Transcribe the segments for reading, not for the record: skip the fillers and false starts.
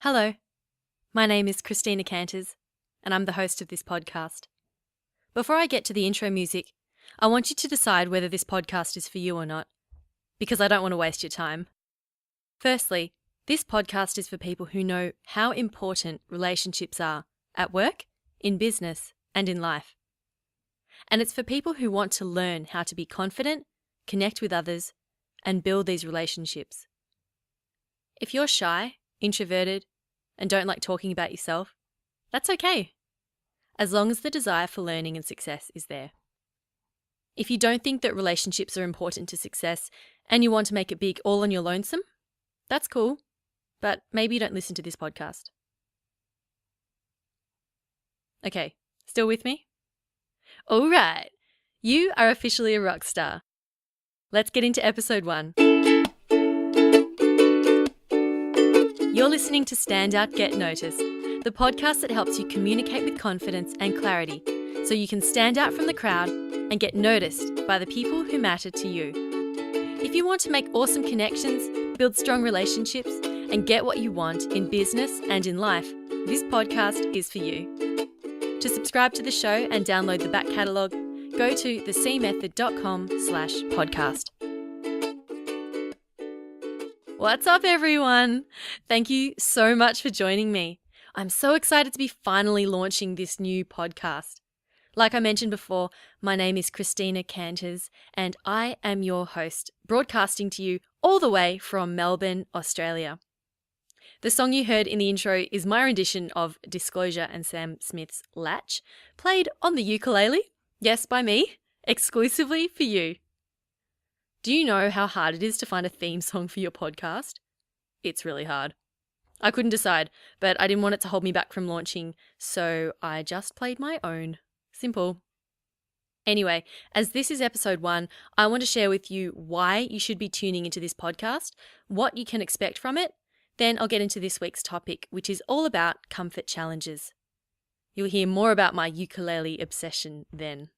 Hello, my name is Christina Canters, and I'm the host of this podcast. Before I get to the intro music, I want you to decide whether this podcast is for you or not, because I don't want to waste your time. Firstly, this podcast is for people who know how important relationships are at work, in business, and in life. And it's for people who want to learn how to be confident, connect with others, and build these relationships. If you're shy, introverted, and don't like talking about yourself, that's okay, as long as the desire for learning and success is there. If you don't think that relationships are important to success and you want to make it big all on your lonesome, that's cool, but maybe you don't listen to this podcast. Okay, still with me? All right, you are officially a rock star. Let's get into episode 1. You're listening to Stand Out, Get Noticed, the podcast that helps you communicate with confidence and clarity so you can stand out from the crowd and get noticed by the people who matter to you. If you want to make awesome connections, build strong relationships, and get what you want in business and in life, this podcast is for you. To subscribe to the show and download the back catalogue, go to thecmethod.com/podcast. What's up, everyone? Thank you so much for joining me. I'm so excited to be finally launching this new podcast. Like I mentioned before, my name is Christina Canters, and I am your host, broadcasting to you all the way from Melbourne, Australia. The song you heard in the intro is my rendition of Disclosure and Sam Smith's Latch, played on the ukulele, yes, by me, exclusively for you. Do you know how hard it is to find a theme song for your podcast? It's really hard. I couldn't decide, but I didn't want it to hold me back from launching, so I just played my own. Simple. Anyway, as this is episode 1, I want to share with you why you should be tuning into this podcast, what you can expect from it. Then I'll get into this week's topic, which is all about comfort challenges. You'll hear more about my ukulele obsession then.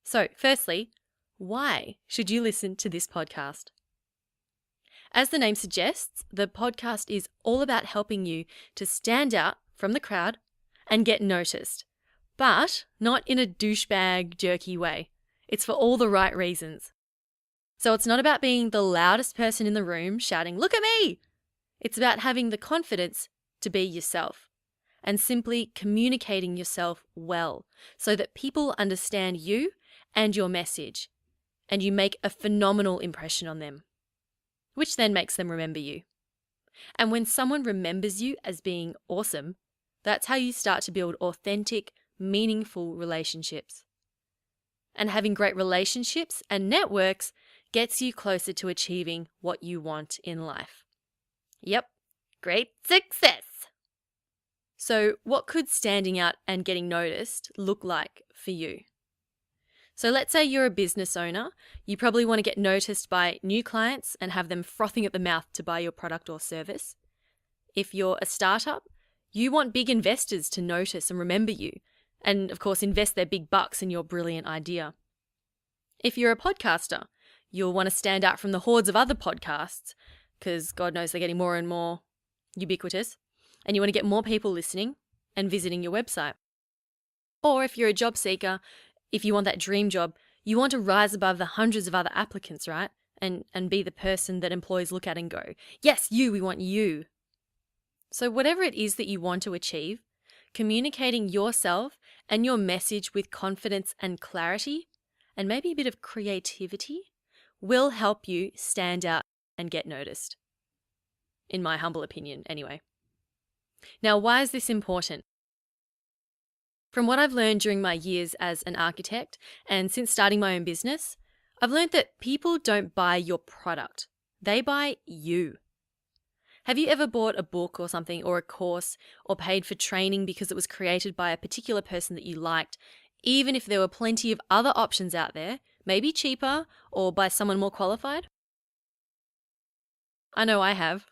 So, firstly, why should you listen to this podcast? As the name suggests, the podcast is all about helping you to stand out from the crowd and get noticed, but not in a douchebag, jerky way. It's for all the right reasons. So it's not about being the loudest person in the room shouting, "Look at me!" It's about having the confidence to be yourself and simply communicating yourself well so that people understand you and your message, and you make a phenomenal impression on them, which then makes them remember you. And when someone remembers you as being awesome, that's how you start to build authentic, meaningful relationships. And having great relationships and networks gets you closer to achieving what you want in life. Yep, great success. So what could standing out and getting noticed look like for you? So let's say you're a business owner. You probably want to get noticed by new clients and have them frothing at the mouth to buy your product or service. If you're a startup, you want big investors to notice and remember you, and of course invest their big bucks in your brilliant idea. If you're a podcaster, you'll want to stand out from the hordes of other podcasts, because God knows they're getting more and more ubiquitous, and you want to get more people listening and visiting your website. Or if you're a job seeker, if you want that dream job, you want to rise above the hundreds of other applicants, right? And be the person that employees look at and go, "Yes, you, we want you." So whatever it is that you want to achieve, communicating yourself and your message with confidence and clarity, and maybe a bit of creativity, will help you stand out and get noticed. In my humble opinion, anyway. Now, why is this important? From what I've learned during my years as an architect and since starting my own business, I've learned that people don't buy your product. They buy you. Have you ever bought a book or something, or a course, or paid for training because it was created by a particular person that you liked, even if there were plenty of other options out there, maybe cheaper or by someone more qualified? I know I have.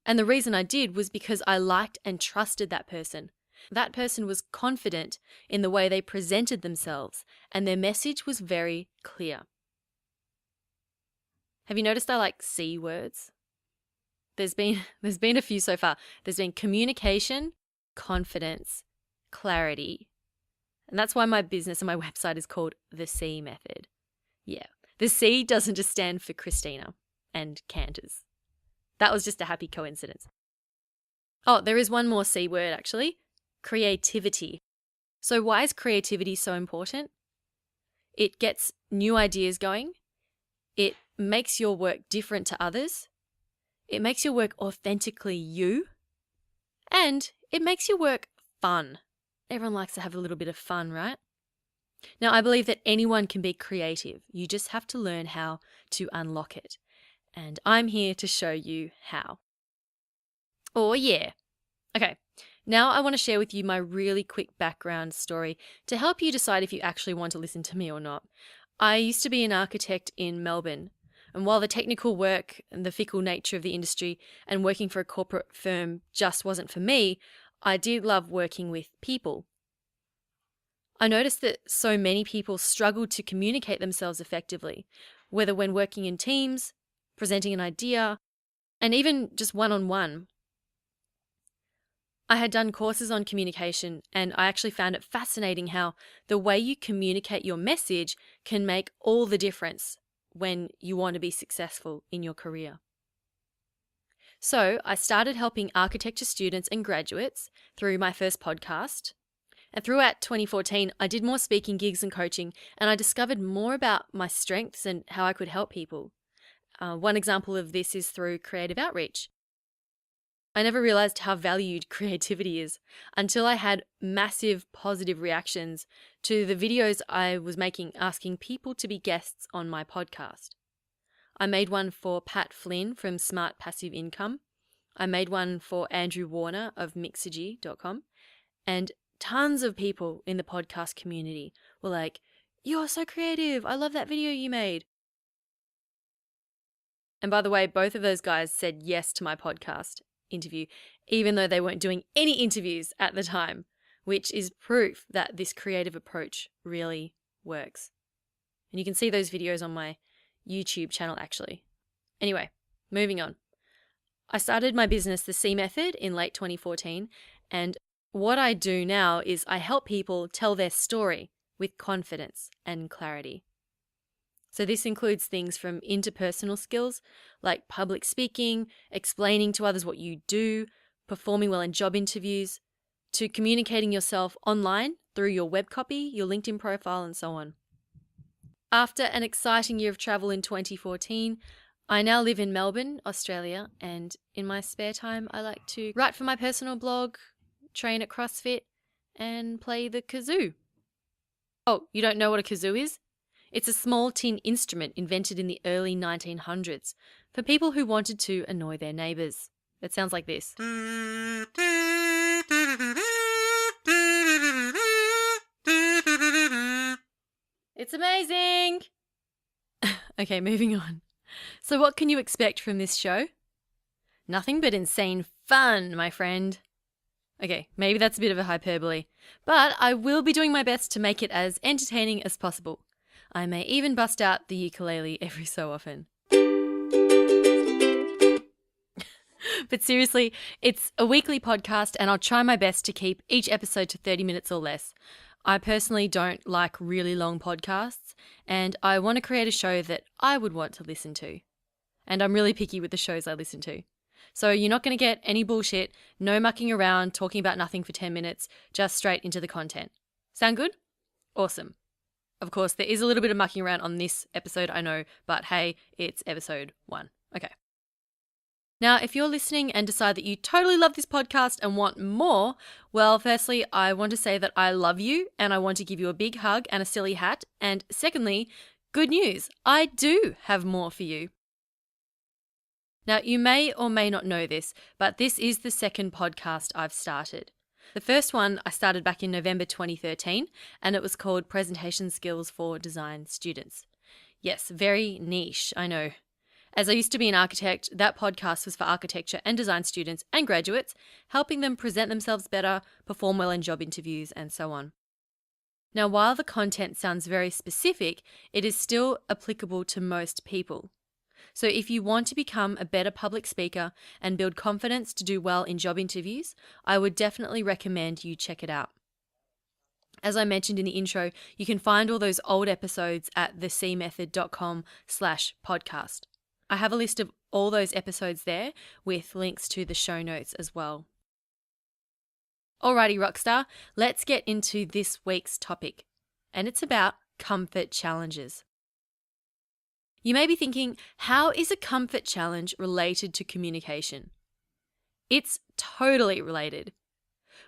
And the reason I did was because I liked and trusted that person. That person was confident in the way they presented themselves, and their message was very clear. Have you noticed I like C words? There's been a few so far. There's been communication, confidence, clarity. And that's why my business and my website is called The C Method. Yeah. The C doesn't just stand for Christina and Canters. That was just a happy coincidence. Oh, there is one more C word actually. Creativity. So why is creativity so important? It gets new ideas going. It makes your work different to others. It makes your work authentically you. And it makes your work fun. Everyone likes to have a little bit of fun, right? Now, I believe that anyone can be creative. You just have to learn how to unlock it. And I'm here to show you how. Oh, yeah. Okay, now I want to share with you my really quick background story to help you decide if you actually want to listen to me or not. I used to be an architect in Melbourne, and while the technical work and the fickle nature of the industry and working for a corporate firm just wasn't for me, I did love working with people. I noticed that so many people struggled to communicate themselves effectively, whether when working in teams, presenting an idea, and even just one-on-one. I had done courses on communication, and I actually found it fascinating how the way you communicate your message can make all the difference when you want to be successful in your career. So I started helping architecture students and graduates through my first podcast. And throughout 2014, I did more speaking gigs and coaching, and I discovered more about my strengths and how I could help people. One example of this is through creative outreach. I never realized how valued creativity is until I had massive positive reactions to the videos I was making asking people to be guests on my podcast. I made one for Pat Flynn from Smart Passive Income. I made one for Andrew Warner of Mixergy.com. And tons of people in the podcast community were like, "You're so creative. I love that video you made." And by the way, both of those guys said yes to my podcast interview, even though they weren't doing any interviews at the time, which is proof that this creative approach really works. And you can see those videos on my YouTube channel actually. Anyway, moving on. I started my business, The C Method, in late 2014, and what I do now is I help people tell their story with confidence and clarity. So this includes things from interpersonal skills like public speaking, explaining to others what you do, performing well in job interviews, to communicating yourself online through your web copy, your LinkedIn profile, and so on. After an exciting year of travel in 2014, I now live in Melbourne, Australia, and in my spare time I like to write for my personal blog, train at CrossFit, and play the kazoo. Oh, you don't know what a kazoo is? It's a small tin instrument invented in the early 1900s for people who wanted to annoy their neighbours. It sounds like this. It's amazing! Okay, moving on. So what can you expect from this show? Nothing but insane fun, my friend. Okay, maybe that's a bit of a hyperbole, but I will be doing my best to make it as entertaining as possible. I may even bust out the ukulele every so often. But seriously, it's a weekly podcast and I'll try my best to keep each episode to 30 minutes or less. I personally don't like really long podcasts and I want to create a show that I would want to listen to. And I'm really picky with the shows I listen to. So you're not going to get any bullshit, no mucking around, talking about nothing for 10 minutes, just straight into the content. Sound good? Awesome. Of course, there is a little bit of mucking around on this episode, I know, but hey, it's episode 1. Okay. Now, if you're listening and decide that you totally love this podcast and want more, well, firstly, I want to say that I love you and I want to give you a big hug and a silly hat. And secondly, good news, I do have more for you. Now, you may or may not know this, but this is the second podcast I've started. The first one I started back in November 2013, and it was called Presentation Skills for Design Students. Yes, very niche, I know. As I used to be an architect, that podcast was for architecture and design students and graduates, helping them present themselves better, perform well in job interviews, and so on. Now, while the content sounds very specific, it is still applicable to most people. So if you want to become a better public speaker and build confidence to do well in job interviews, I would definitely recommend you check it out. As I mentioned in the intro, you can find all those old episodes at thecmethod.com/podcast. I have a list of all those episodes there with links to the show notes as well. Alrighty, Rockstar, let's get into this week's topic, and it's about comfort challenges. You may be thinking, how is a comfort challenge related to communication? It's totally related.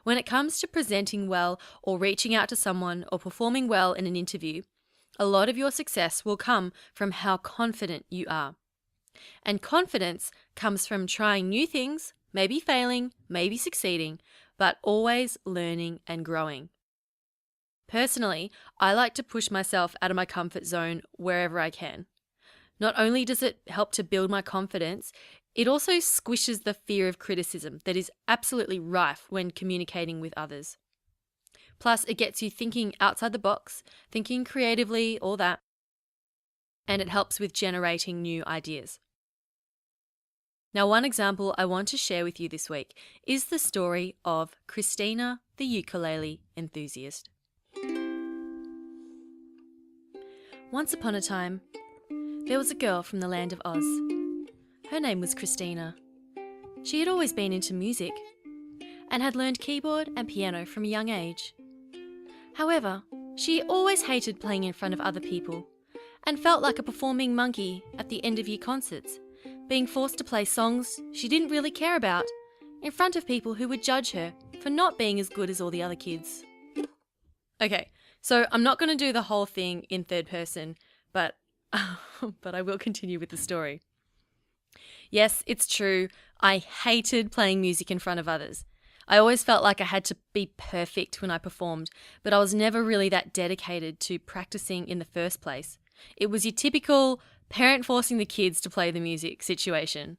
When it comes to presenting well or reaching out to someone or performing well in an interview, a lot of your success will come from how confident you are. And confidence comes from trying new things, maybe failing, maybe succeeding, but always learning and growing. Personally, I like to push myself out of my comfort zone wherever I can. Not only does it help to build my confidence, it also squishes the fear of criticism that is absolutely rife when communicating with others. Plus, it gets you thinking outside the box, thinking creatively, all that, and it helps with generating new ideas. Now, one example I want to share with you this week is the story of Christina, the ukulele enthusiast. Once upon a time, there was a girl from the land of Oz. Her name was Christina. She had always been into music and had learned keyboard and piano from a young age. However, she always hated playing in front of other people and felt like a performing monkey at the end of year concerts, being forced to play songs she didn't really care about in front of people who would judge her for not being as good as all the other kids. Okay, so I'm not going to do the whole thing in third person, but I will continue with the story. Yes, it's true. I hated playing music in front of others. I always felt like I had to be perfect when I performed, but I was never really that dedicated to practicing in the first place. It was your typical parent forcing the kids to play the music situation.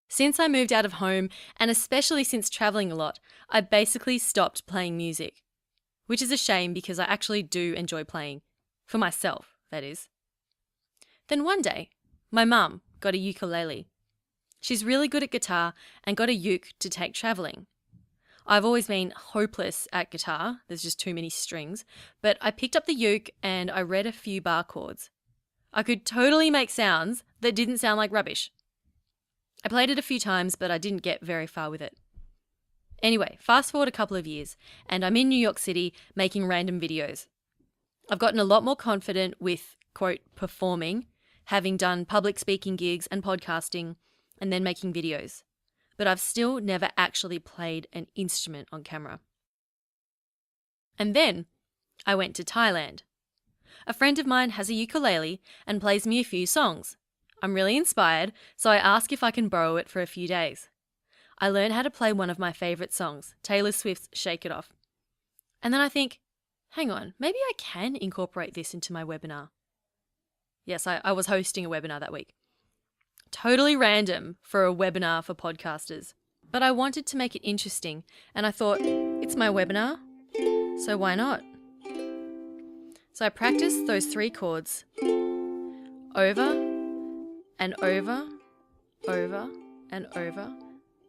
Since I moved out of home, and especially since traveling a lot, I basically stopped playing music, which is a shame because I actually do enjoy playing. For myself, that is. Then one day, my mum got a ukulele. She's really good at guitar and got a uke to take travelling. I've always been hopeless at guitar, there's just too many strings, but I picked up the uke and I read a few bar chords. I could totally make sounds that didn't sound like rubbish. I played it a few times, but I didn't get very far with it. Anyway, fast forward a couple of years, and I'm in New York City making random videos. I've gotten a lot more confident with, quote, performing, having done public speaking gigs and podcasting, and then making videos. But I've still never actually played an instrument on camera. And then I went to Thailand. A friend of mine has a ukulele and plays me a few songs. I'm really inspired, so I ask if I can borrow it for a few days. I learn how to play one of my favourite songs, Taylor Swift's Shake It Off. And then I think, hang on, maybe I can incorporate this into my webinar. Yes, I was hosting a webinar that week. Totally random for a webinar for podcasters. But I wanted to make it interesting, and I thought, it's my webinar, so why not? So I practiced those 3 chords over and over, over and over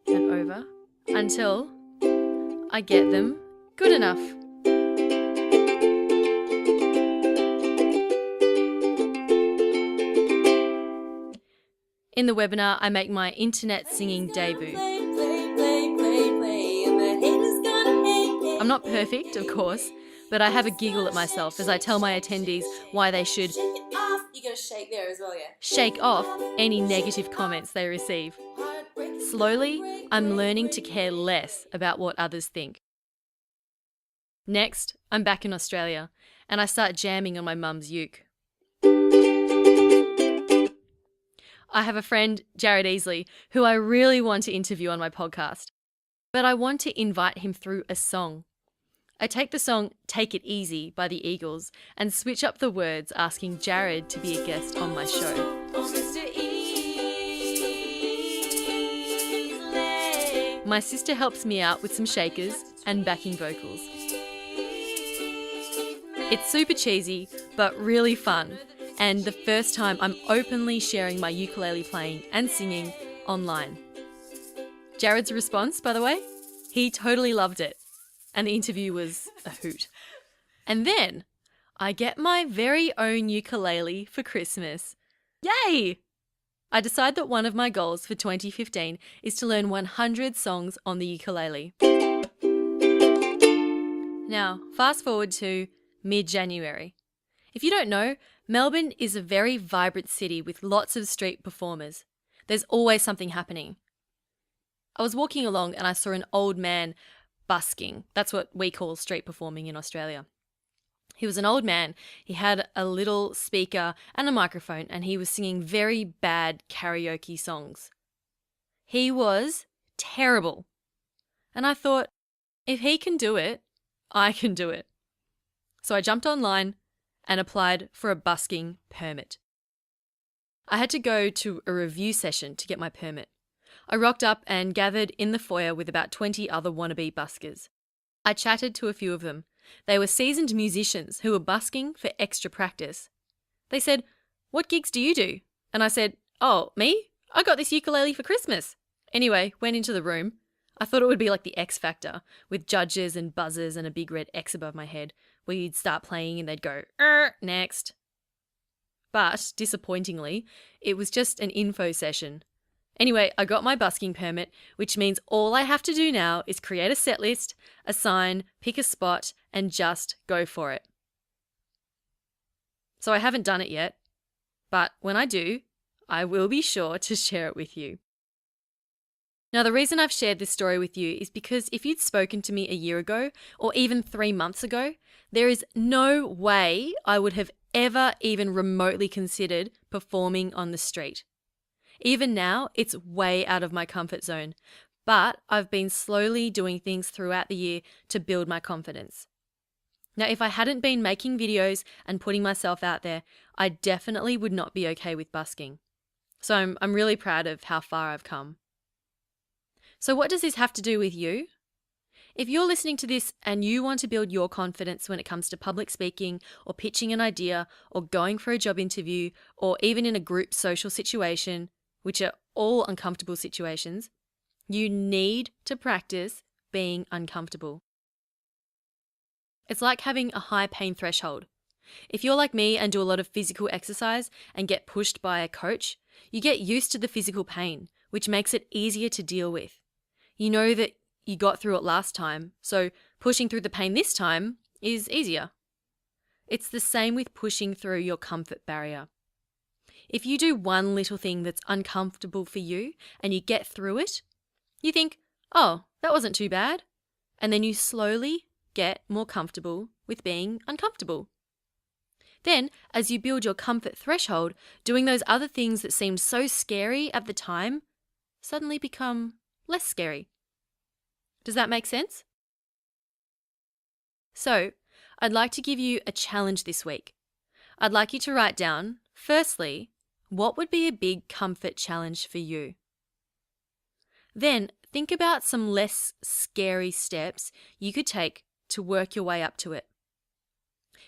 and over until I get them good enough. In the webinar, I make my internet singing debut. I'm not perfect, of course, but I have a giggle at myself as I tell my attendees why they should You gotta shake there as well, yeah. Shake off any negative comments they receive. Slowly, I'm learning to care less about what others think. Next, I'm back in Australia and I start jamming on my mum's uke. I have a friend, Jared Easley, who I really want to interview on my podcast, but I want to invite him through a song. I take the song Take It Easy by the Eagles and switch up the words, asking Jared to be a guest on my show. My sister helps me out with some shakers and backing vocals. It's super cheesy, but really fun, and the first time I'm openly sharing my ukulele playing and singing online. Jared's response, by the way, he totally loved it, and the interview was a hoot. And then I get my very own ukulele for Christmas. Yay! I decide that one of my goals for 2015 is to learn 100 songs on the ukulele. Now, fast forward to mid-January. If you don't know, Melbourne is a very vibrant city with lots of street performers. There's always something happening. I was walking along and I saw an old man busking. That's what we call street performing in Australia. He was an old man. He had a little speaker and a microphone, and he was singing very bad karaoke songs. He was terrible. And I thought, if he can do it, I can do it. So I jumped online and applied for a busking permit. I had to go to a review session to get my permit. I rocked up and gathered in the foyer with about 20 other wannabe buskers. I chatted to a few of them. They were seasoned musicians who were busking for extra practice. They said, "What gigs do you do?" And I said, "Oh, me? I got this ukulele for Christmas." Anyway, went into the room. I thought it would be like the X Factor, with judges and buzzers and a big red X above my head, where you'd start playing and they'd go, next. But, disappointingly, it was just an info session. Anyway, I got my busking permit, which means all I have to do now is create a set list, assign, pick a spot, and just go for it. So I haven't done it yet, but when I do, I will be sure to share it with you. Now, the reason I've shared this story with you is because if you'd spoken to me a year ago, or even 3 months ago, there is no way I would have ever even remotely considered performing on the street. Even now, it's way out of my comfort zone, but I've been slowly doing things throughout the year to build my confidence. Now, if I hadn't been making videos and putting myself out there, I definitely would not be okay with busking. So I'm really proud of how far I've come. So what does this have to do with you? If you're listening to this and you want to build your confidence when it comes to public speaking or pitching an idea or going for a job interview or even in a group social situation, which are all uncomfortable situations, you need to practice being uncomfortable. It's like having a high pain threshold. If you're like me and do a lot of physical exercise and get pushed by a coach, you get used to the physical pain, which makes it easier to deal with. You know that you got through it last time, so pushing through the pain this time is easier. It's the same with pushing through your comfort barrier. If you do one little thing that's uncomfortable for you and you get through it, you think, "Oh, that wasn't too bad." And then you slowly get more comfortable with being uncomfortable. Then, as you build your comfort threshold, doing those other things that seemed so scary at the time suddenly become less scary. Does that make sense? So, I'd like to give you a challenge this week. I'd like you to write down, firstly, what would be a big comfort challenge for you? Then, think about some less scary steps you could take to work your way up to it.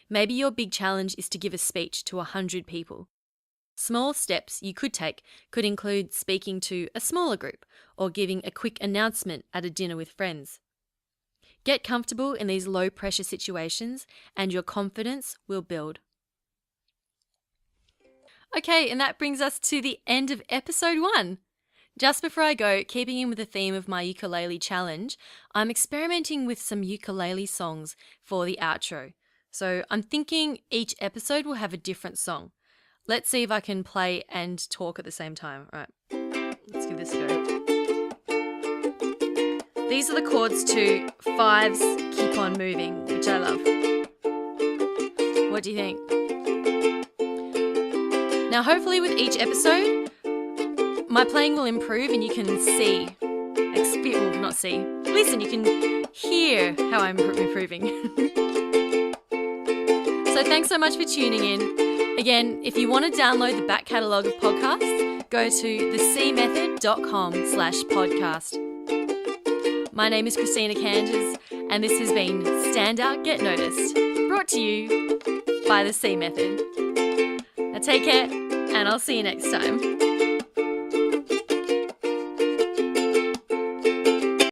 Maybe your big challenge is to give a speech to 100 people. Small steps you could take could include speaking to a smaller group or giving a quick announcement at a dinner with friends. Get comfortable in these low-pressure situations and your confidence will build. Okay, and that brings us to the end of episode 1. Just before I go, keeping in with the theme of my ukulele challenge, I'm experimenting with some ukulele songs for the outro. So I'm thinking each episode will have a different song. Let's see if I can play and talk at the same time. All right, let's give this a go. These are the chords to Five's Keep On Moving, which I love. What do you think? Now, hopefully with each episode, my playing will improve and you can listen, you can hear how I'm improving. So thanks so much for tuning in. Again, if you want to download the back catalogue of podcasts, go to thecmethod.com/podcast. My name is Christina Canters, and this has been Stand Out, Get Noticed, brought to you by The C Method. Take care, and I'll see you next time.